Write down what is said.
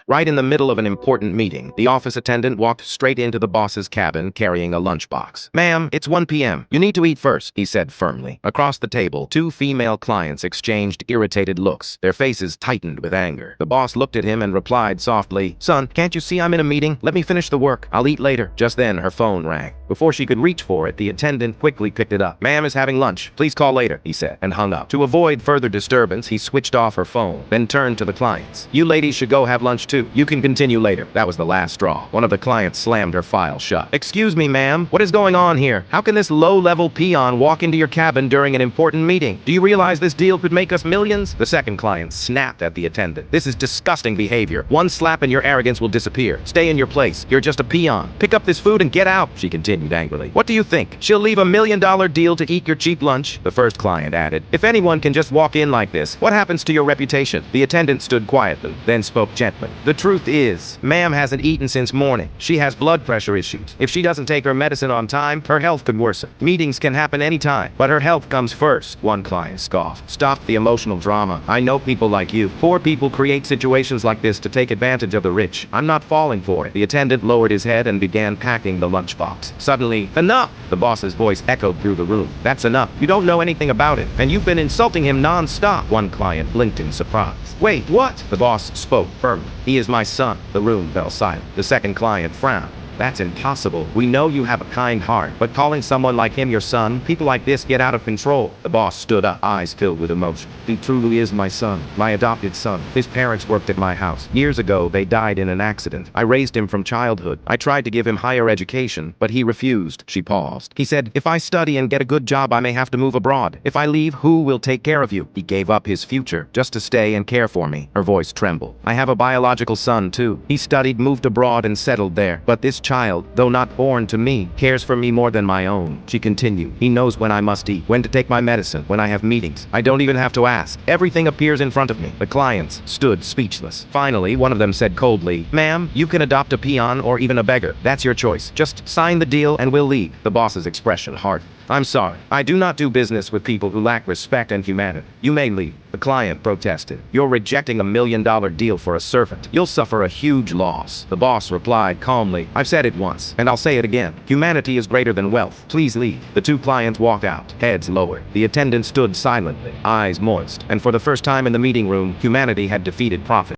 Right in the middle of an important meeting, the office attendant walked straight into the boss's cabin carrying a lunchbox. "Ma'am, it's 1 p.m. You need to eat first," he said firmly. Across the table, two female clients exchanged irritated looks. Their faces tightened with anger. The boss looked at him and replied softly, "Son, can't you see I'm in a meeting? Let me finish the work. I'll eat later." Just then, her phone rang. Before she could reach for it, the attendant quickly picked it up. "Ma'am is having lunch. Please call later," he said, and hung up. To avoid further disturbance, he switched off her phone, then turned to the clients. "You ladies should go have lunch too. You can continue later." That was the last straw. One of the clients slammed her file shut. "Excuse me, ma'am. What is going on here? How can this low-level peon walk into your cabin during an important meeting? Do you realize this deal could make us millions?" The second client snapped at the attendant. "This is disgusting behavior. One slap and your arrogance will disappear. Stay in your place. You're just a peon. Pick up this food and get out," she continued angrily. "What do you think? She'll leave $1 million deal to eat your cheap lunch?" The first client added, "If anyone can just walk in like this, what happens to your reputation?" The attendant stood quietly, then spoke gently. "The truth is, ma'am hasn't eaten since morning. She has blood pressure issues. If she doesn't take her medicine on time, her health could worsen. Meetings can happen anytime, but her health comes first." One client scoffed. "Stop the emotional drama. I know people like you. Poor people create situations like this to take advantage of the rich. I'm not falling for it." The attendant lowered his head and began packing the lunchbox. Suddenly, "Enough!" The boss's voice echoed through the room. "That's enough. You don't know anything about it, and you've been insulting him non-stop." One client blinked in surprise. "Wait, what?" The boss spoke firmly. "He is my son." The room fell silent. The second client frowned. "That's impossible. We know you have a kind heart, but calling someone like him your son, people like this get out of control." The boss stood up, eyes filled with emotion. "He truly is my son, my adopted son. His parents worked at my house. Years ago, they died in an accident. I raised him from childhood. I tried to give him higher education, but he refused." She paused. "He said, 'If I study and get a good job, I may have to move abroad. If I leave, who will take care of you?' He gave up his future just to stay and care for me." Her voice trembled. "I have a biological son, too. He studied, moved abroad, and settled there. But this child, though not born to me, cares for me more than my own." She continued. "He knows when I must eat, when to take my medicine, when I have meetings. I don't even have to ask. Everything appears in front of me." The clients stood speechless. Finally, one of them said coldly, "Ma'am, you can adopt a peon or even a beggar. That's your choice. Just sign the deal and we'll leave." The boss's expression hardened. "I'm sorry. I do not do business with people who lack respect and humanity. You may leave." The client protested. "You're rejecting $1 million deal for a servant. You'll suffer a huge loss." The boss replied calmly, "I've said it once, and I'll say it again. Humanity is greater than wealth. Please leave." The two clients walked out, heads lowered. The attendant stood silently, eyes moist, and for the first time in the meeting room, humanity had defeated profit.